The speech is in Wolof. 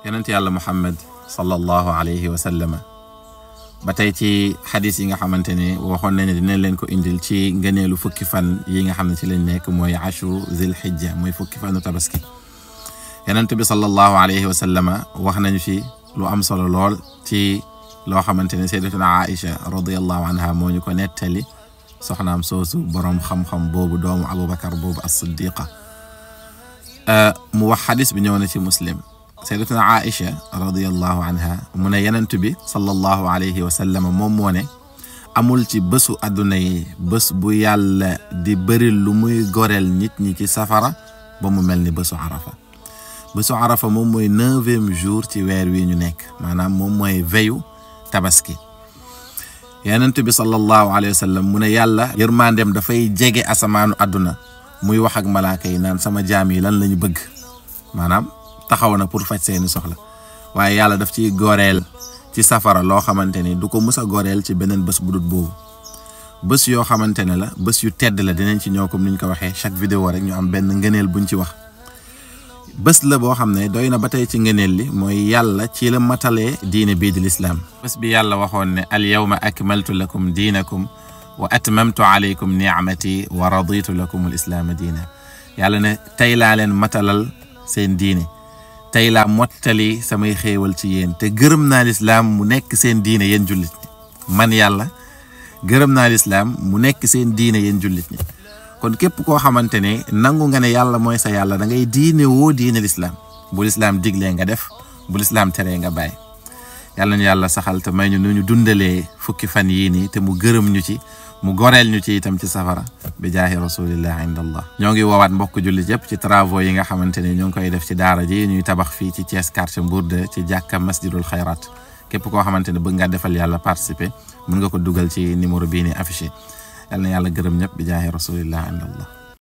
yonent yàlla Muhammad sallallahu alayhi wa sallam ba tey ci xadis yi nga xamante ne waxoon nañ ne dinañ leen ko indil ci ngëneelu fukki fan yi nga xam ne ci lañ nekk mooy ashru zil hijja mooy fukki fanu tabaski yonent bi sallallahu alayhi wa sallam wax nañu fi lu am solo lool ci loo xamante ne sayyidatuna Aïcha radiyallahu anha moo ñu ko nettali soxnaam soosu boroom xam-xam boobu doomu Abubakar boobu as-Siddiqa mu wax xadis bi ñëw na ci Muslim sayyidatuna Aïcha radiyallahu anha mu ne yonent bi sallallahu alayhi wa sallam moom moo ne amul ci bésu àdduna yi bés bu yàlla di bëri lu muy goreel nit ñi ci safara ba mu mel ni bésu Arafa bésu Arafa moom mooy 9e jour ci weer wi ñu nekk maanaam moom mooy veyu tabaski yonent bi sallallahu alayhi wa sallam mu ne yàlla yërmandeem dafay jege asamaanu àdduna muy wax ak malaaka yi naan sama jaam yi lan la ñu bëgg maanaam taxaw na pour faj seeni soxla waaye yàlla daf ciy goreel ci safara loo xamante ni du ko mus a goreel ci beneen bés bu dut boobu bés yoo xamante ne la bés yu tedd la dinañ ci ñëw comme ni ñu ko waxee chaque vidéo rek ñu am benn ngëneel buñ ci wax bés la boo xam ne doy na ba tey ci ngëneel li mooy yàlla ci la matalee diine bii di lislaam bés bi yàlla waxoon ne al yawma akmaltu lakum diinakum wa atmamtu alaykum ni'mati wa raditu lakum al islaama diina yàlla ne tey laa leen matalal seen diine tey laa mottali samay xéewal ci yéen te gërëm naa lislaam mu nekk seen diine yéen jullit ñi man yàlla gërëm naa lislaam mu nekk seen diine yéen jullit ñi kon képp koo xamante ne nangu nga ne yàlla mooy sa yàlla da ngay diine woo diine lislaam bu lislaam diglee nga def bu lislaam teree nga bàyyi yàlla ñu yàlla saxal te may ñu nu ñu dundalee fukki fan yii nii te mu gërëm ñu ci mu goreel ñu ci itam ci safara bi jaahi rasulillah inda allah ñoo ngi woowaat mbokk jullit yëpp ci travaux yi nga xamante ne ñoo ngi koy def ci daara ji ñuy tabax fii ci Thiès quartier Mbourde ci jàkka masjidul xayrat képp koo xamante ne bëgg nga defal yàlla participer mën nga ko dugal ci numéro bii ni affiché yàlla na yàlla gërëm ñëpp bi jaahi rasulillah inda allah